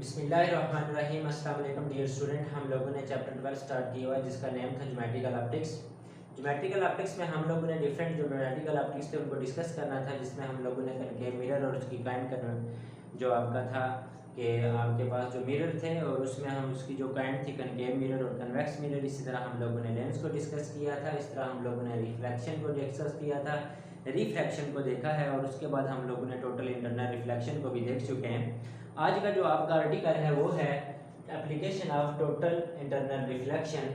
बिस्मिल्लाहिर्रहमानिर्रहीम। अस्सलाम वालेकुम डियर स्टूडेंट। हम लोगों ने चैप्टर 12 स्टार्ट किया हुआ है जिसका नेम था ज्योमेट्रिकल ऑप्टिक्स। ज्योमेट्रिकल ऑप्टिक्स में हम लोगों ने डिफरेंट जो ज्योमेट्रिकल ऑप्टिक्स थे उनको डिस्कस करना था, जिसमें हम लोगों ने कनकेव मिरर और उसकी काइंड करना जो आपका था कि आपके पास जो मिरर थे और उसमें हम उसकी जो काइंड थी कनकेव मिरर और कन्वेक्स मिरर। इसी तरह हम लोगों ने लेंस को डिस्कस किया था। इस तरह हम लोगों ने रिफ्लेक्शन को डिस्कस किया था, रिफ्रैक्शन को देखा है और उसके बाद हम लोगों ने टोटल इंटरनल रिफ्लेक्शन को भी देख चुके हैं। आज का जो आपका आर्टिकल है वो है application of total internal reflection.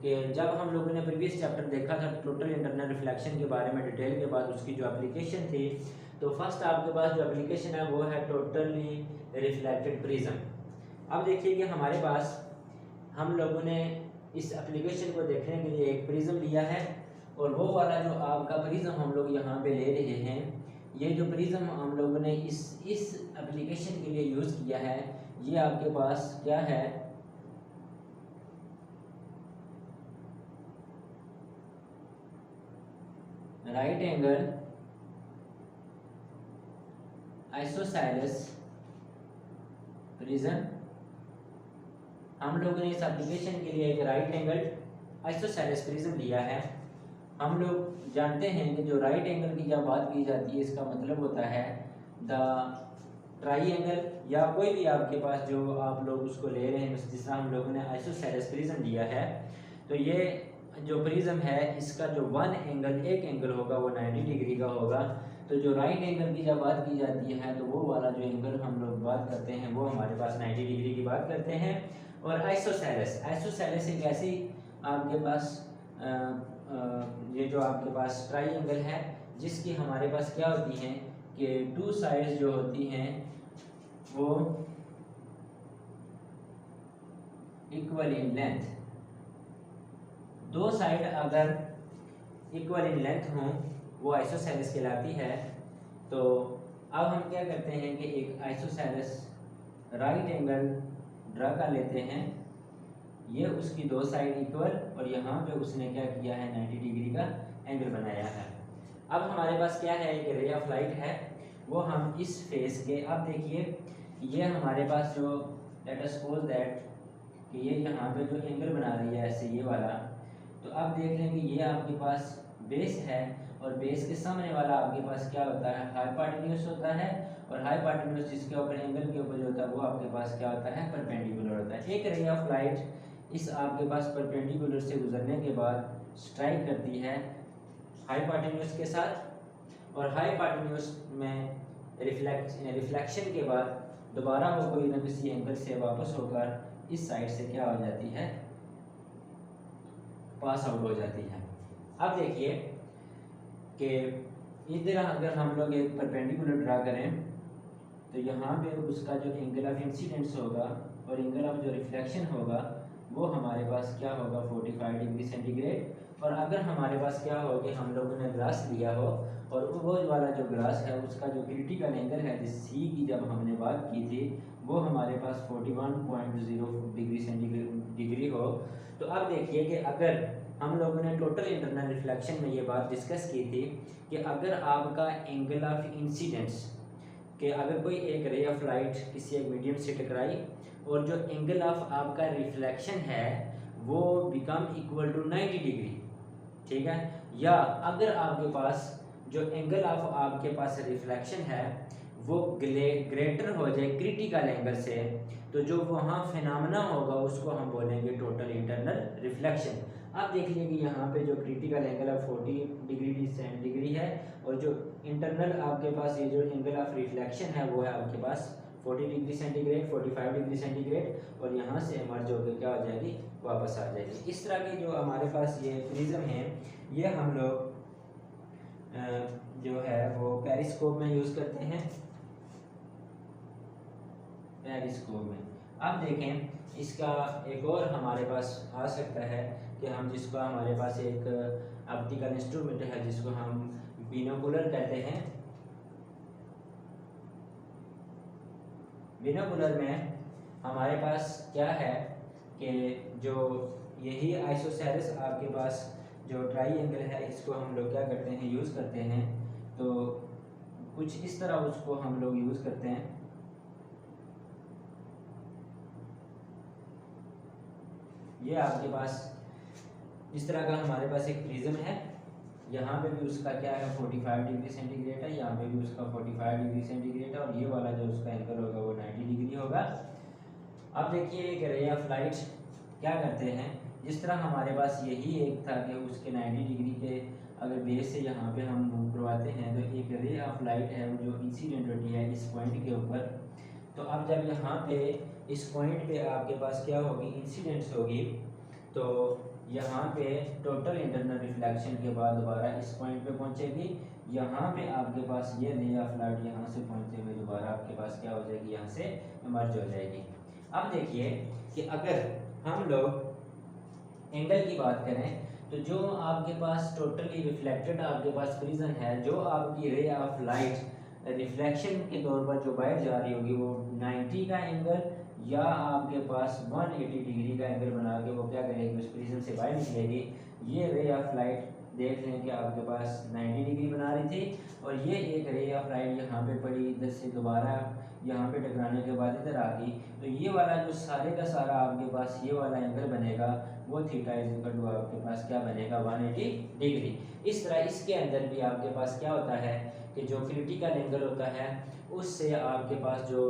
कि जब हम लोगों ने प्रीवियस चैप्टर देखा था टोटल इंटरनल रिफ्लेक्शन के बारे में डिटेल के बाद उसकी जो एप्लीकेशन थी, तो फर्स्ट आपके पास जो एप्लीकेशन है वो है टोटली रिफ्लेक्टेड प्रिज्म। अब देखिए कि हमारे पास हम लोगों ने इस एप्लीकेशन को देखने के लिए एक प्रिज्म लिया है और वो वाला जो आपका प्रिज्म हम लोग यहाँ पे ले रहे हैं, ये जो प्रिज्म हम लोगों ने इस एप्लीकेशन के लिए यूज़ किया है, ये आपके पास क्या है, राइट एंगल आइसोसेलेस प्रिज्म। हम लोगों ने इस एप्लीकेशन के लिए एक राइट एंगल आइसोसेलेस प्रिज्म लिया है। हम लोग जानते हैं कि जो राइट एंगल की जब बात की जाती है इसका मतलब होता है द ट्राइंगल, या कोई भी आपके पास जो आप लोग उसको ले रहे हैं, जिस तरह हम लोगों ने आइसोसेलेस प्रिज्म लिया है, तो ये जो प्रिज्म है इसका जो वन एंगल एक एंगल होगा वो 90 डिग्री का होगा। तो जो राइट एंगल की जब बात की जाती है तो वो वाला जो एंगल हम लोग बात करते हैं वो हमारे पास 90 डिग्री की बात करते हैं। और आइसोसेलेस एक ऐसी आपके पास ये जो आपके पास ट्राइंगल है जिसकी हमारे पास क्या होती हैं कि टू साइड्स जो होती हैं वो इक्वल इन लेंथ, दो साइड अगर इक्वल इन लेंथ हों वो आइसोसेलेस कहलाती है। तो अब हम क्या करते हैं कि एक आइसोसेलेस राइट एंगल ड्रा कर लेते हैं, ये उसकी दो साइड इक्वल और यहाँ पे उसने क्या किया है 90 डिग्री का एंगल बनाया है। अब हमारे पास क्या है, एक रे ऑफ लाइट है, वो हम इस फेस के, अब देखिए ये हमारे पास जो लेट अस सपोज दैट कि ये यहाँ पे जो एंगल बना रही है ऐसे ये वाला, तो अब देख लें कि ये आपके पास बेस है और बेस के सामने वाला आपके पास क्या होता है, हाइपोटेन्यूज होता है। और हाइपोटेन्यूज जिसके ऊपर एंगल के ऊपर जो होता है वो आपके पास क्या होता है, परपेंडिकुलर होता है। एक रे ऑफ लाइट इस आपके पास परपेंडिकुलर से गुजरने के बाद स्ट्राइक करती है हाइपोटेन्यूज के साथ, और हाइपोटेन्यूज में रिफ्लेक्शन के बाद दोबारा वो कोई ना किसी एंगल से वापस होकर इस साइड से क्या हो जाती है, पास आउट हो जाती है। अब देखिए कि इधर अगर हम लोग एक परपेंडिकुलर ड्रा करें तो यहाँ पे उसका जो एंगल ऑफ इंसिडेंस होगा और एंगल ऑफ जो रिफ्लेक्शन होगा वो हमारे पास क्या होगा 45 डिग्री सेंटीग्रेड। और अगर हमारे पास क्या हो कि हम लोगों ने ग्लास लिया हो और वो वाला जो ग्लास है उसका जो क्रिटिकल एंगल है जिस सी की जब हमने बात की थी वो हमारे पास 41.0 डिग्री सेंटीग्रेड डिग्री हो, तो अब देखिए कि अगर हम लोगों ने टोटल इंटरनल रिफ्लेक्शन में ये बात डिस्कस की थी कि अगर आपका एंगल ऑफ इंसिडेंस कि अगर कोई एक रे ऑफ लाइट किसी एक मीडियम से टकराई और जो एंगल ऑफ आपका रिफ्लेक्शन है वो बिकम इक्वल टू 90 डिग्री, ठीक है, या अगर आपके पास जो एंगल ऑफ आपके पास रिफ्लेक्शन है वो ग्रेटर हो जाए क्रिटिकल एंगल से, तो जो वहाँ फिनोमेना होगा उसको हम बोलेंगे टोटल इंटरनल रिफ्लेक्शन। आप देख लीजिए कि यहाँ पे जो क्रिटिकल एंगल ऑफ 40 डिग्री है और जो इंटरनल आपके पास ये जो एंगल ऑफ रिफ्लेक्शन है वो है आपके पास 40 डिग्री सेंटीग्रेड 45 डिग्री सेंटीग्रेड, और यहाँ से मर्ज होकर क्या हो जाएगी, वापस आ जाएगी। इस तरह की जो हमारे पास ये प्रिज्म है ये हम लोग जो है वो पेरिस्कोप में यूज़ करते हैं, पेरिस्कोप में। अब देखें इसका एक और हमारे पास आ सकता है कि हम जिसको हमारे पास एक ऑप्टिकल इंस्ट्रूमेंट है जिसको हम बिनोकुलर कहते हैं। बिनोकुलर में हमारे पास क्या है कि जो यही आइसोसेलेस आपके पास जो ट्राइंगल है इसको हम लोग क्या करते हैं, यूज़ करते हैं। तो कुछ इस तरह उसको हम लोग यूज़ करते हैं। ये आपके पास इस तरह का हमारे पास एक प्रिज्म है, यहाँ पे भी उसका क्या है 45 डिग्री सेंटीग्रेड है, यहाँ पे भी उसका 45 डिग्री सेंटीग्रेड है, और ये वाला जो उसका एंगल होगा वो 90 डिग्री होगा। अब देखिए एक रे ऑफ लाइट क्या करते हैं, जिस तरह हमारे पास यही एक था कि उसके 90 डिग्री के अगर बेस से यहाँ पे हम मूव करवाते हैं तो एक रे ऑफ लाइट है जो इंसिडेंट होती है इस पॉइंट के ऊपर। तो अब जब यहाँ पे इस पॉइंट पे आपके पास क्या होगी, इंसिडेंट्स होगी, तो यहाँ पे टोटल इंटरनल रिफ्लेक्शन के बाद दोबारा इस पॉइंट पे पहुँचेगी, यहाँ पे आपके पास ये रे ऑफ लाइट यहाँ से पहुँचते हुए दोबारा आपके पास क्या हो जाएगी, यहाँ से इमर्ज हो जाएगी। अब देखिए कि अगर हम लोग एंगल की बात करें तो जो आपके पास टोटली रिफ्लेक्टेड आपके पास प्रिज्म है, जो आपकी रे ऑफ लाइट रिफ्लेक्शन के तौर पर जो बाहर जा रही होगी वो 90 का एंगल या आपके पास 180 डिग्री का एंगल बना के वो क्या करेगी, उस प्रिज्म से बाहर निकलेगी। ये रे ऑफ लाइट देख लें कि आपके पास 90 डिग्री बना रही थी, और ये एक रे ऑफ लाइट यहाँ पे पड़ी, इधर से दोबारा यहाँ पे टकराने के बाद इधर आ गई, तो ये वाला जो सारे का सारा आपके पास ये वाला एंगल बनेगा वो थीटा इज इक्वल टू आपके पास क्या बनेगा 180 डिग्री। इस तरह इसके अंदर भी आपके पास क्या होता है कि जो क्रिटिकल एंगल होता है उससे आपके पास जो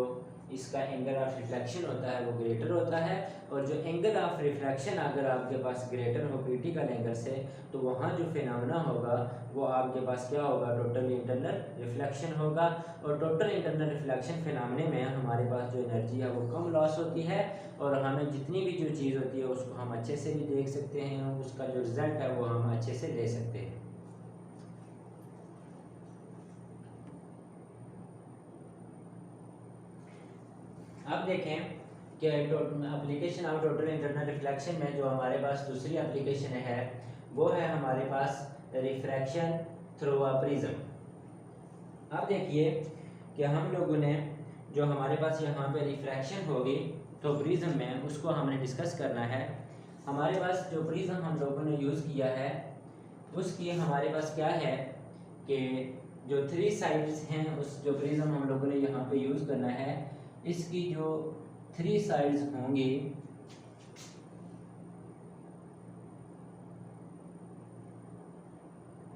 इसका एंगल ऑफ रिफ्लेक्शन होता है वो ग्रेटर होता है, और जो एंगल ऑफ रिफ्लेक्शन अगर आपके पास ग्रेटर हो क्रिटिकल एंगल से तो वहाँ जो फिनोमेना होगा वो आपके पास क्या होगा, टोटल इंटरनल रिफ्लेक्शन होगा। और टोटल इंटरनल रिफ्लेक्शन फिनोमेने में हमारे पास जो एनर्जी है वो कम लॉस होती है, और हमें जितनी भी जो चीज़ होती है उसको हम अच्छे से भी देख सकते हैं, उसका जो रिजल्ट है वो हम अच्छे से ले सकते हैं। अब देखें कि application of total internal reflection में जो हमारे पास दूसरी एप्लीकेशन है वो है हमारे पास रिफ्रैक्शन थ्रू अ प्रिज्म। अब देखिए कि हम लोगों ने जो हमारे पास यहाँ पे रिफ्रैक्शन होगी तो प्रिज्म में उसको हमने डिस्कस करना है। हमारे पास जो प्रिज्म हम लोगों ने यूज़ किया है उसकी हमारे पास क्या है कि जो 3 साइड्स हैं उस जो प्रिज्म हम लोगों ने यहाँ पे यूज़ करना है, इसकी जो 3 साइड्स होंगी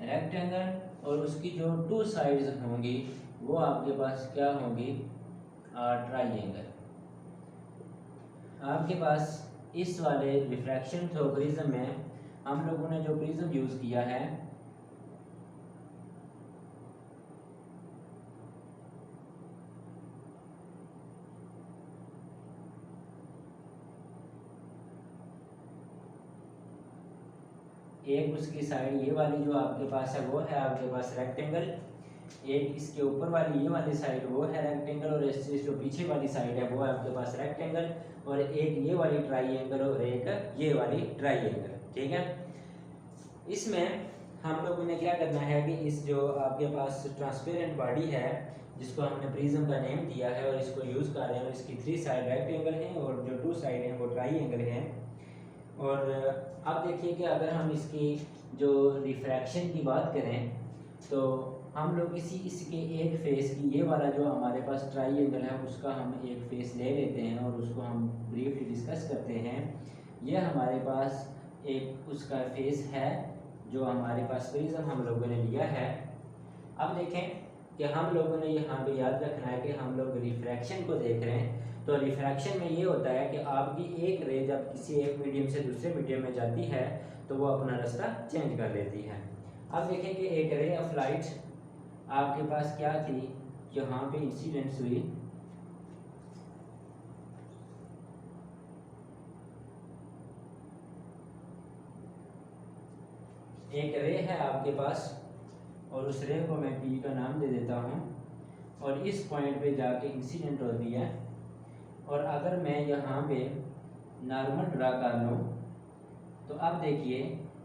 रेक्टेंगल और उसकी जो 2 साइड्स होंगी वो आपके पास क्या होंगी, ट्राइंगल। आपके पास इस वाले रिफ्रैक्शन थ्रू प्रिज्म में हम लोगों ने जो प्रिज्म यूज़ किया है एक उसकी साइड ये वाली जो आपके पास है वो है आपके पास रेक्टेंगल, एक इसके ऊपर वाली ये वाली साइड वो है रेक्टेंगल, और इससे जो पीछे वाली साइड है वो है आपके पास रेक्टेंगल, और एक ये वाली ट्राइंगल और एक ये वाली ट्राइंगल। ठीक है, इसमें हम लोगों ने क्या करना है कि इस जो आपके पास ट्रांसपेरेंट बॉडी है जिसको हमने प्रिज्म का नेम दिया है और इसको यूज़ कर रहे हैं, इसकी 3 साइड रेक्टेंगल हैं और जो 2 साइड हैं वो ट्राइंगल हैं। और अब देखिए कि अगर हम इसकी जो रिफ्रैक्शन की बात करें तो हम लोग इसके एक फेस की ये वाला जो हमारे पास ट्राइंगल है उसका हम एक फेस ले लेते हैं और उसको हम ब्रीफली डिस्कस करते हैं। ये हमारे पास एक उसका फेस है जो हमारे पास प्रिज्म हम लोगों ने लिया है। अब देखें कि हम लोगों ने यहाँ पे याद रखना है कि हम लोग रिफ्रैक्शन को देख रहे हैं, तो रिफ्रैक्शन में ये होता है कि आपकी एक रे जब किसी एक मीडियम से दूसरे मीडियम में जाती है तो वो अपना रास्ता चेंज कर लेती है। अब देखें कि एक रे ऑफ लाइट आपके पास क्या थी, यहाँ पे इंसिडेंट्स हुई, एक रे है आपके पास और उस रे को मैं पी का नाम दे देता हूँ, और इस पॉइंट पे जाके इंसिडेंट होती है। और अगर मैं यहाँ पे नॉर्मल ड्रा कर लूँ तो अब देखिए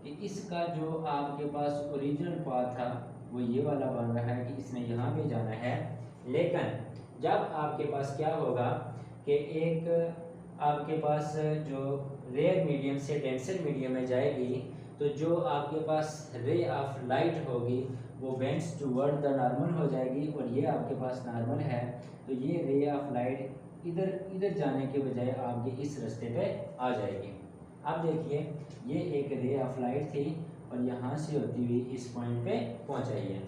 कि इसका जो आपके पास ओरिजिनल पाथ था वो ये वाला बन रहा है कि इसने यहाँ पे जाना है, लेकिन जब आपके पास क्या होगा कि एक आपके पास जो रेयर मीडियम से डेंसर मीडियम में जाएगी तो जो आपके पास रे ऑफ लाइट होगी वो बेंड्स टूवर्ड द नॉर्मल हो जाएगी, और ये आपके पास नॉर्मल है तो ये रे ऑफ लाइट इधर जाने के बजाय आपके इस रास्ते पे आ जाएगी। अब देखिए ये एक रे ऑफ लाइट थी और यहाँ से होती हुई इस पॉइंट पे पहुँचाई है।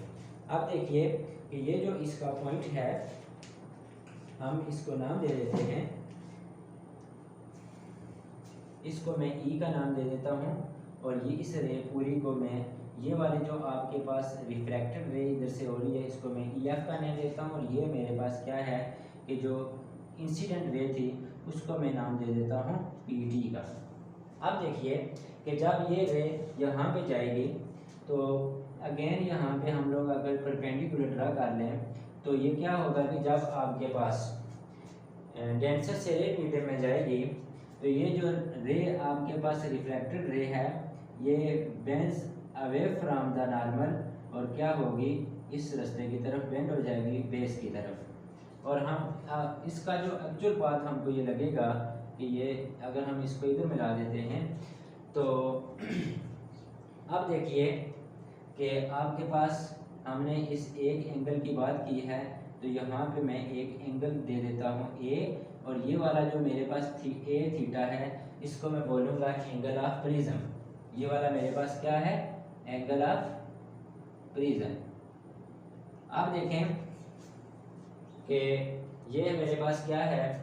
अब देखिए कि ये जो इसका पॉइंट है हम इसको नाम दे देते हैं, इसको मैं ई का नाम दे देता हूँ और ये इस रे पूरी को मैं ये वाले जो आपके पास रिफ्रैक्टेड रे इधर से हो रही है इसको मैं ई एफ का नाम देता हूँ और ये मेरे पास क्या है कि जो इंसिडेंट रे थी उसको मैं नाम दे देता हूँ पी टी का। अब देखिए कि जब ये रे यहाँ पे जाएगी तो अगेन यहाँ पे हम लोग अगर परपेंडिकुलर ड्रा कर लें तो ये क्या होगा कि जब आपके पास डेंसर से रे मीडियम में जाएगी तो ये जो रे आपके पास रिफ्लेक्टेड रे है ये bends away from the normal और क्या होगी इस रास्ते की तरफ बेंड हो जाएगी बेस की तरफ। और हम इसका जो एक्चुअल पाथ हमको ये लगेगा कि ये अगर हम इसको इधर मिला देते हैं तो अब देखिए कि आपके पास हमने इस एक एंगल की बात की है तो यहाँ पे मैं एक एंगल दे देता हूँ ए और ये वाला जो मेरे पास ए थीटा है इसको मैं बोलूँगा एंगल ऑफ प्रिज्म। ये वाला मेरे पास क्या है एंगल ऑफ प्रिज्म। अब देखें कि ये मेरे पास क्या है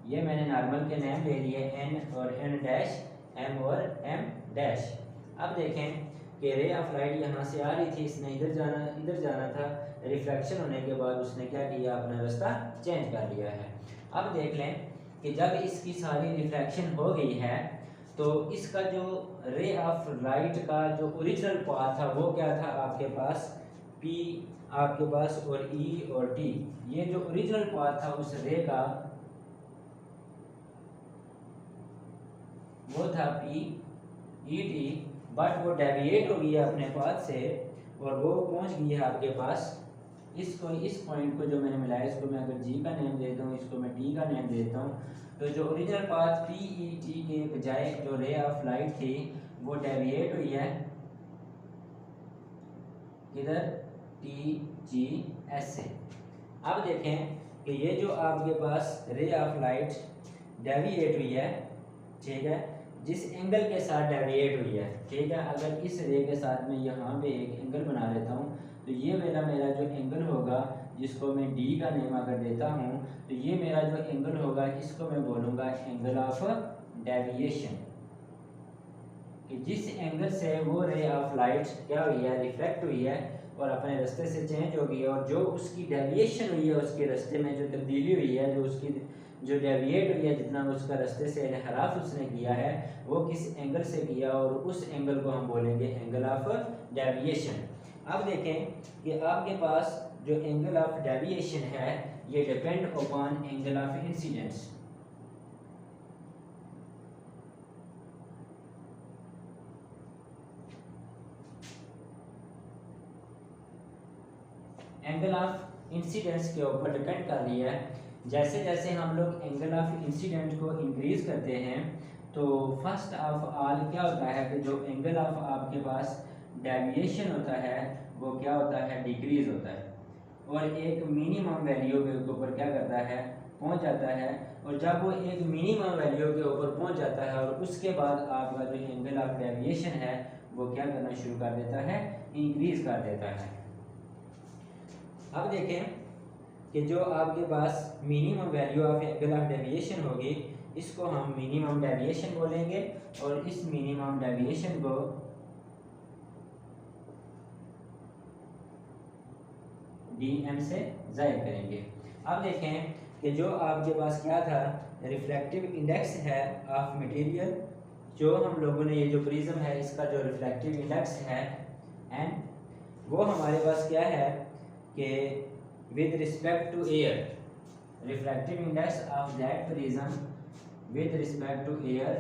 ये मैंने नॉर्मल के नेम ले लिए एन और एन डैश एम और एम डैश। अब देखें कि रे ऑफ लाइट यहाँ से आ रही थी इसने इधर जाना था रिफ्लेक्शन होने के बाद उसने क्या किया अपना रास्ता चेंज कर लिया है। अब देख लें कि जब इसकी सारी रिफ्लेक्शन हो गई है तो इसका जो रे ऑफ लाइट का जो ओरिजिनल पाथ था वो क्या था आपके पास P आपके पास और E और T। ये जो ओरिजिनल पाथ था उस रे का वो था P E T बट वो डेविएट हो गई है अपने पाथ से और वो पहुंच गई है आपके पास इसको इस पॉइंट को जो मैंने मिलाया इसको मैं अगर G का नेम देता हूँ इसको मैं T का नेम देता हूँ तो जो original path P E T के बजाय जो रे ऑफ लाइट थी वो डेविएट हुई है इधर T G S से। अब देखें कि ये जो आपके पास रे ऑफ लाइट डेविएट हुई है ठीक है जिस एंगल के साथ डेविएट हुई है ठीक है अगर इस रे के साथ मैं यहाँ पे एक एंगल बना लेता हूँ तो ये मेरा जो एंगल होगा जिसको मैं D का नेम अगर देता हूँ तो ये मेरा जो एंगल होगा इसको मैं बोलूँगा एंगल ऑफ डेविएशन कि जिस एंगल से वो रे ऑफ लाइट क्या हुई है रिफ्लेक्ट हुई है और अपने रास्ते से चेंज हो गई है और जो उसकी डेविएशन हुई है उसके रास्ते में जो तब्दीली हुई है जो उसकी जो डेविएट हुई है जितना उसका रास्ते से इनहराफ उसने किया है वो किस एंगल से किया और उस एंगल को हम बोलेंगे एंगल ऑफ डेविएशन। अब देखें कि आपके पास जो एंगल ऑफ डेविएशन है ये depend upon angle of incidence. Angle of incidence के ऊपर डिपेंड कर रही है। जैसे जैसे हम लोग एंगल ऑफ इंसिडेंट को इंक्रीज करते हैं तो फर्स्ट ऑफ ऑल क्या होता है कि जो एंगल ऑफ आपके पास डेविएशन होता है वो क्या होता है डिक्रीज होता है और एक मिनिमम वैल्यू के ऊपर क्या करता है पहुंच जाता है और जब वो एक मिनिमम वैल्यू के ऊपर पहुंच जाता है और उसके बाद आपका जो एंगल ऑफ डेविएशन है वो क्या करना शुरू कर देता है इंक्रीज कर देता है। अब देखें कि जो आपके पास minimum value of angle of deviation होगी इसको हम मिनिमम डेविएशन बोलेंगे और इस मिनिमम डेविएशन को dm से जाहिर करेंगे। अब देखें कि जो आपके पास क्या था रिफ्लेक्टिव इंडेक्स है ऑफ मटेरियल जो हम लोगों ने ये जो प्रिज्म है इसका जो रिफ्लेक्टिव इंडेक्स है n वो हमारे पास क्या है कि with respect to air refractive index of that prism with respect to air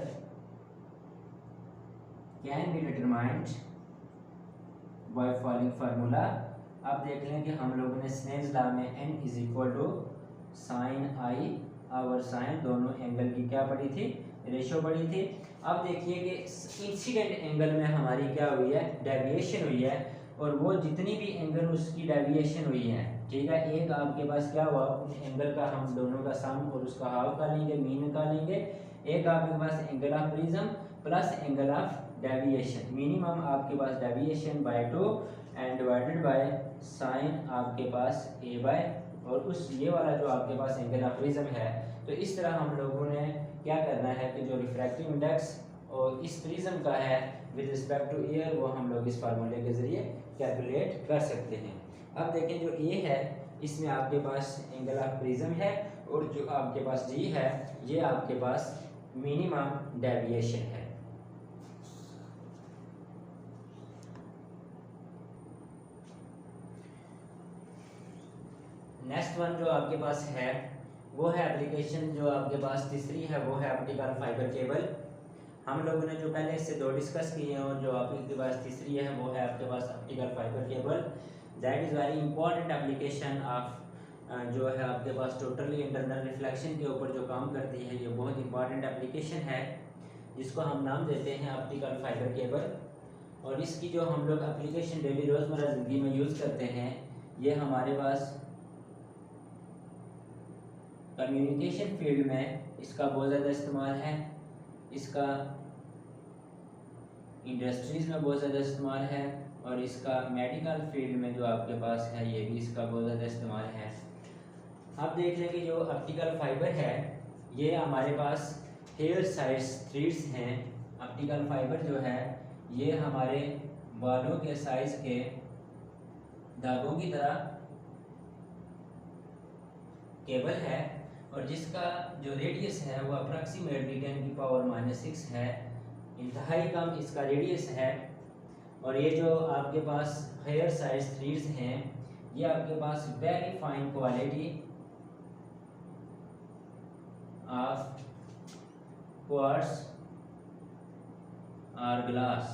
can be determined by following formula। अब देख लें कि हम लोगों ने स्नेल्स लॉ में n is equal to sine i और साइन दोनों एंगल की क्या पड़ी थी रेशो पड़ी थी। अब देखिए कि इंसिडेंट एंगल में हमारी क्या हुई है डेविएशन हुई है और वो जितनी भी एंगल उसकी डेविएशन हुई है, ठीक है, एक आपके पास क्या हुआ, उन एंगल का हम दोनों का सम और उसका हाफ का लेंगे, मीन निकालेंगे। एक आपके पास angle of prism plus angle of deviation, minimum आपके पास deviation by 2 and divided by sine आपके पास a बाय, और उस ये वाला जो आपके पास एंगल ऑफ प्रिज्म है। तो इस तरह हम लोगों ने क्या करना है कि जो रिफ्रैक्टिव इंडेक्स और इस प्रिज्म का है विद रिस्पेक्ट टू एयर, वो हम लोग इस फार्मूले के ज़रिए कैलकुलेट कर सकते हैं। अब देखें जो ए है इसमें आपके पास एंगल ऑफ प्रिज्म है, और जो आपके पास जी है ये आपके पास मिनिमम डेविएशन है। नेक्स्ट वन जो आपके पास है वो है एप्लीकेशन, जो आपके पास तीसरी है वो है ऑप्टिकल फाइबर केबल। हम लोगों ने जो पहले इससे 2 डिस्कस किए हैं, और जो आपके पास तीसरी है वो है आपके पास optical fibre cable. That is very important application of जो है आपके पास टोटली इंटरनल रिफ्लेक्शन के ऊपर जो काम करती है, ये बहुत इंपॉर्टेंट एप्लीकेशन है जिसको हम नाम देते हैं ऑप्टिकल फाइबर केबल। और इसकी जो हम लोग एप्लीकेशन डेली रोज़मर्रा ज़िंदगी में यूज़ करते हैं, ये हमारे पास कम्युनिकेशन फील्ड में इसका बहुत ज़्यादा इस्तेमाल है, इसका इंडस्ट्रीज़ में बहुत ज़्यादा इस्तेमाल है, और इसका मेडिकल फील्ड में जो आपके पास है ये भी इसका बहुत ज़्यादा इस्तेमाल है। आप देख लें कि जो ऑप्टिकल फाइबर है ये हमारे पास हेयर साइज थ्रेड्स हैं। ऑप्टिकल फाइबर जो है ये हमारे बालों के साइज के धागों की तरह केबल है, और जिसका जो रेडियस है वो अप्रॉक्सीमेटली 10⁻⁻⁶ है, इंतहाई कम इसका रेडियस है। और ये जो आपके पास हेयर साइज थ्रेड्स हैं ये आपके पास very fine quality of quartz और ग्लास,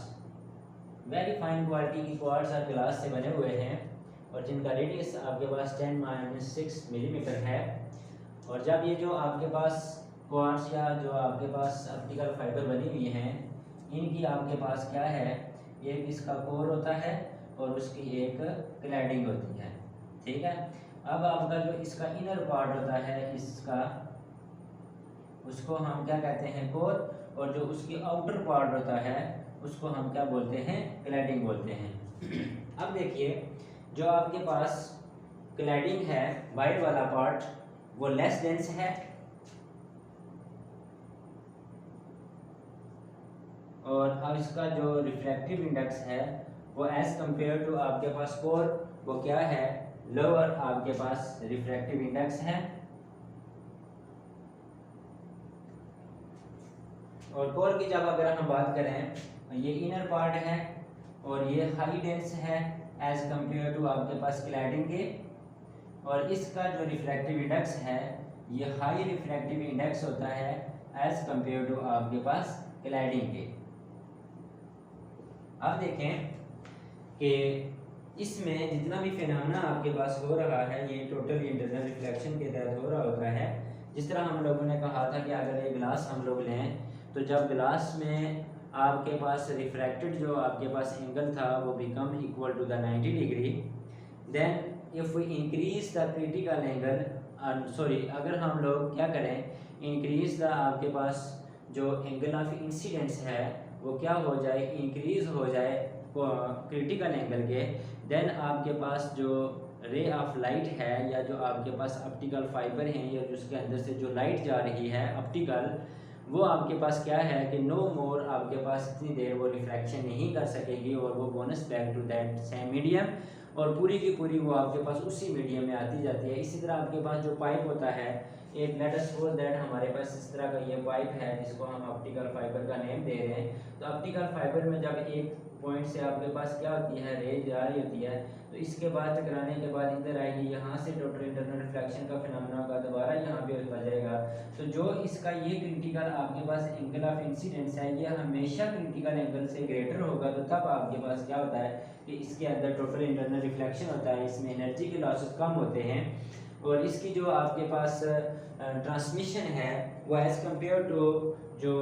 वेरी फाइन क्वालिटी की क्वार्ट्ज और ग्लास से बने हुए हैं, और जिनका रेडियस आपके पास 10⁻⁶ मिलीमीटर है। और जब ये जो आपके पास क्वार्ट्ज या जो आपके पास ऑप्टिकल फाइबर बनी हुई हैं, इनकी आपके पास क्या है, एक इसका कोर होता है और उसकी एक क्लैडिंग होती है, ठीक है। अब आपका जो इसका इनर पार्ट होता है इसका, उसको हम क्या कहते हैं, कोर, और जो उसकी आउटर पार्ट होता है उसको हम क्या बोलते हैं, क्लैडिंग बोलते हैं। अब देखिए जो आपके पास क्लैडिंग है वाइट वाला पार्ट वो लेस डेंस है, और अब इसका जो रिफ्रैक्टिव इंडेक्स है वो एज कंपेयर टू आपके पास कोर वो क्या है, लोअर आपके पास रिफ्रैक्टिव इंडेक्स है। और कोर की जब अगर हम बात करें, ये इनर पार्ट है और ये हाई डेंस है एज कंपेयर टू आपके पास क्लैडिंग के, और इसका जो रिफ्रैक्टिव इंडेक्स है ये हाई रिफ्रैक्टिव इंडेक्स होता है एज कंपेयर टू आपके पास क्लैडिंग के। अब देखें कि इसमें जितना भी फिनोमेना आपके पास हो रहा है ये टोटल इंटरनल रिफ्लेक्शन के तहत हो रहा होता है। जिस तरह हम लोगों ने कहा था कि अगर ये ग्लास हम लोग लें तो जब ग्लास में आपके पास रिफ्रैक्टेड जो आपके पास एंगल था वो become equal to the 90 degree, then if we increase the critical angle, अगर हम लोग क्या करें, इंक्रीज द आपके पास जो एंगल ऑफ इंसिडेंस है वो क्या हो जाए, इंक्रीज हो जाए क्रिटिकल एंगल के, देन आपके पास जो रे ऑफ लाइट है या जो आपके पास ऑप्टिकल फाइबर हैं या जिसके अंदर से जो लाइट जा रही है ऑप्टिकल, वो आपके पास क्या है कि नो मोर आपके पास इतनी देर वो रिफ्रैक्शन नहीं कर सकेगी और वो bounces back to that same medium, और पूरी की पूरी वो आपके पास उसी मीडियम में आती जाती है। इसी तरह आपके पास जो पाइप होता है, एक लेट अस सपोज दैट हमारे पास इस तरह का ये पाइप है जिसको हम ऑप्टिकल फाइबर का नेम दे रहे हैं। तो ऑप्टिकल फाइबर में जब एक पॉइंट से आपके पास क्या होती है, रे जा रही होती है, तो इसके बाद टकराने के बाद इधर आएगी, यहाँ से टोटल इंटरनल रिफ्लेक्शन का फिनोमेना होगा, दोबारा यहाँ पे होता जाएगा। तो जो इसका ये क्रिटिकल आपके पास एंगल ऑफ इंसिडेंस है ये हमेशा क्रिटिकल एंगल से ग्रेटर होगा, तो तब आपके पास क्या होता है कि इसके अंदर टोटल इंटरनल रिफ्लेक्शन होता है, इसमें एनर्जी के लॉसेस कम होते हैं, और इसकी जो आपके पास ट्रांसमिशन है वो एज़ कम्पेयर टू जो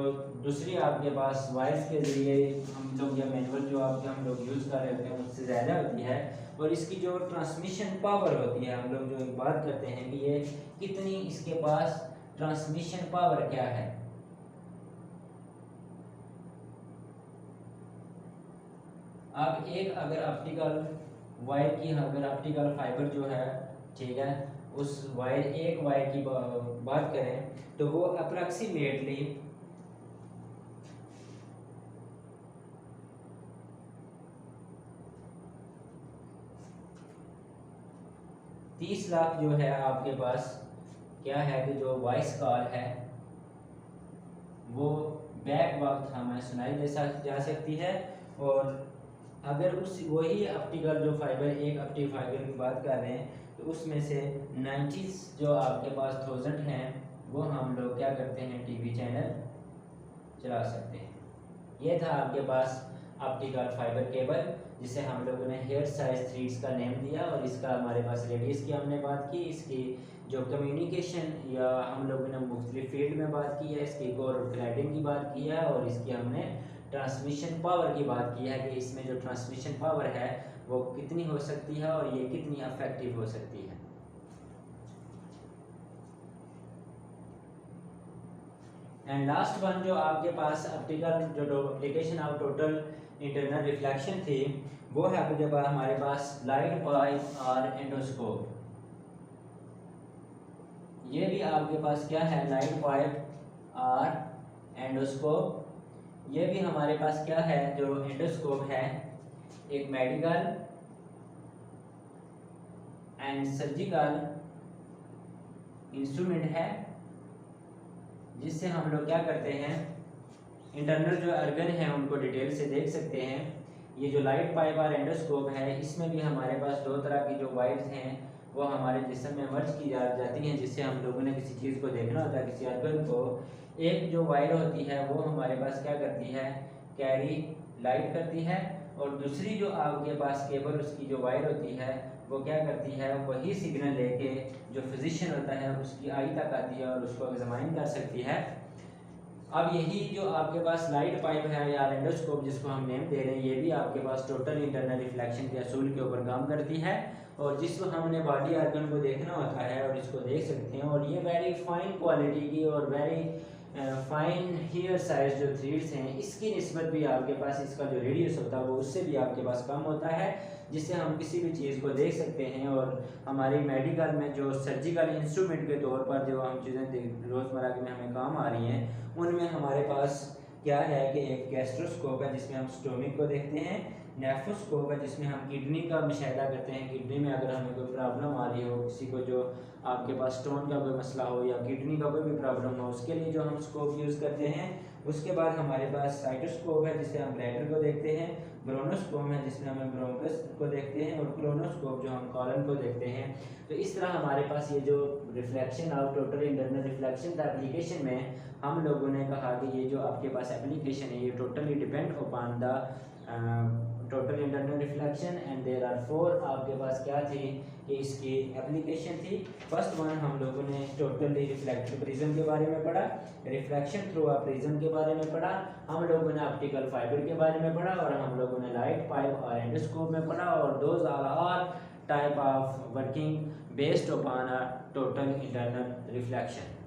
दूसरी आपके पास वायर्स के ज़रिए हम लोग या मैनुअल जो आपके हम लोग यूज़ कर रहे होते हैं उससे ज़्यादा होती है। और इसकी जो ट्रांसमिशन पावर होती है, हम लोग जो एक बात करते हैं कि ये कितनी इसके पास ट्रांसमिशन पावर क्या है। अब एक अगर ऑप्टिकल वायर की, अगर ऑप्टिकल फाइबर जो है, ठीक है, उस वायर एक वायर की बात करें तो वो अप्रॉक्सीमेटली 30 लाख जो है आपके पास क्या है कि जो वॉइस कॉल है वो बैक वक्त हमें सुनाई जा सकती है। और अगर उस वही ऑप्टिकल जो फाइबर, एक ऑप्टिकल फाइबर की बात कर रहे हैं, तो उसमें से 90 जो आपके पास 1000 हैं वो हम लोग क्या करते हैं, टीवी चैनल चला सकते हैं। ये था आपके पास ऑप्टिकल फाइबर केबल, जिसे हम लोगों ने हेयर साइज थ्रीड्स का नेम दिया, और इसका हमारे पास रेडियस की हमने बात की, इसकी जो कम्युनिकेशन या हम लोगों ने मुख्तलिफ फील्ड में बात की है, इसकी कोर क्लैडिंग की बात की है, और इसकी हमने ट्रांसमिशन पावर की बात की है कि इसमें जो ट्रांसमिशन पावर है वो कितनी हो सकती है और ये कितनी अफेक्टिव हो सकती है। एंड लास्ट वन जो आपके पास ऑप्टिकल जो application of total internal reflection थी, वो है आपके पास हमारे पास लाइट पाइप और एंडोस्कोप। ये भी आपके पास क्या है, लाइट पाइप और एंडोस्कोप। ये भी हमारे पास क्या है, जो एंडोस्कोप है, एक मेडिकल एंड सर्जिकल इंस्ट्रूमेंट है, जिससे हम लोग क्या करते हैं, इंटरनल जो ऑर्गन है उनको डिटेल से देख सकते हैं। ये जो लाइट पाइप और एंडोस्कोप है, इसमें भी हमारे पास दो तरह की जो वायर्स हैं वो हमारे जिस्म में मर्ज की जाती हैं, जिससे हम लोगों ने किसी चीज़ को देखना होता है, किसी ऑर्गन को। एक जो वायर होती है वो हमारे पास क्या करती है, कैरी लाइट करती है, और दूसरी जो आपके पास केबल उसकी जो वायर होती है वो क्या करती है, वही सिग्नल लेके जो फिजिशियन होता है उसकी आई तक आती है और उसको एग्जामाइन कर सकती है। अब यही जो आपके पास लाइट पाइप है या एंडोस्कोप जिसको हम नेम दे रहे हैं, ये भी आपके पास टोटल इंटरनल रिफ्लेक्शन के असूल के ऊपर काम करती है, और जिसको हमने बॉडी आर्गन को देखना होता है और इसको देख सकते हैं। और ये वेरी फाइन क्वालिटी की और वेरी फाइन हेयर साइज जो थ्रीड्स हैं, इसकी निस्बत भी आपके पास इसका जो रेडियस होता है वो उससे भी आपके पास कम होता है, जिससे हम किसी भी चीज़ को देख सकते हैं। और हमारी मेडिकल में जो सर्जिकल इंस्ट्रूमेंट के तौर पर जो हम चीज़ें रोज़मर्रा में हमें काम आ रही हैं, उनमें हमारे पास क्या है कि एक गैस्ट्रोस्कोप है जिसमें हम स्टोमिक को देखते हैं, नेफ्रोस्कोप है जिसमें हम किडनी का मुशाहिदा करते हैं, किडनी में अगर हमें कोई प्रॉब्लम आ रही हो, किसी को जो आपके पास स्टोन का कोई मसला हो या किडनी का कोई भी प्रॉब्लम हो, उसके लिए जो हम स्कोप यूज़ करते हैं। उसके बाद हमारे पास साइटोस्कोप है जिससे हम ब्लैडर को देखते हैं, ब्रोनोस्कोप है जिसमें हम ब्रोंकस को देखते हैं, और क्रोनोस्कोप जो हम कॉलन को देखते हैं। तो इस तरह हमारे पास ये जो reflection of total internal reflection का एप्लीकेशन में हम लोगों ने कहा कि ये जो आपके पास एप्लीकेशन है ये totally depend upon the total internal reflection, and there are 4 आपके पास क्या थी कि इसकी एप्लीकेशन थी। फर्स्ट वन हम लोगों ने टोटली रिफ्लेक्टिव प्रिज्म के बारे में पढ़ा, रिफ्लेक्शन थ्रू अ प्रिज्म के बारे में पढ़ा, हम लोगों ने ऑप्टिकल फाइबर के बारे में पढ़ा, और हम लोगों ने लाइट पाइप और एंडोस्कोप में पढ़ा, और those are all type of working based upon a total internal reflection.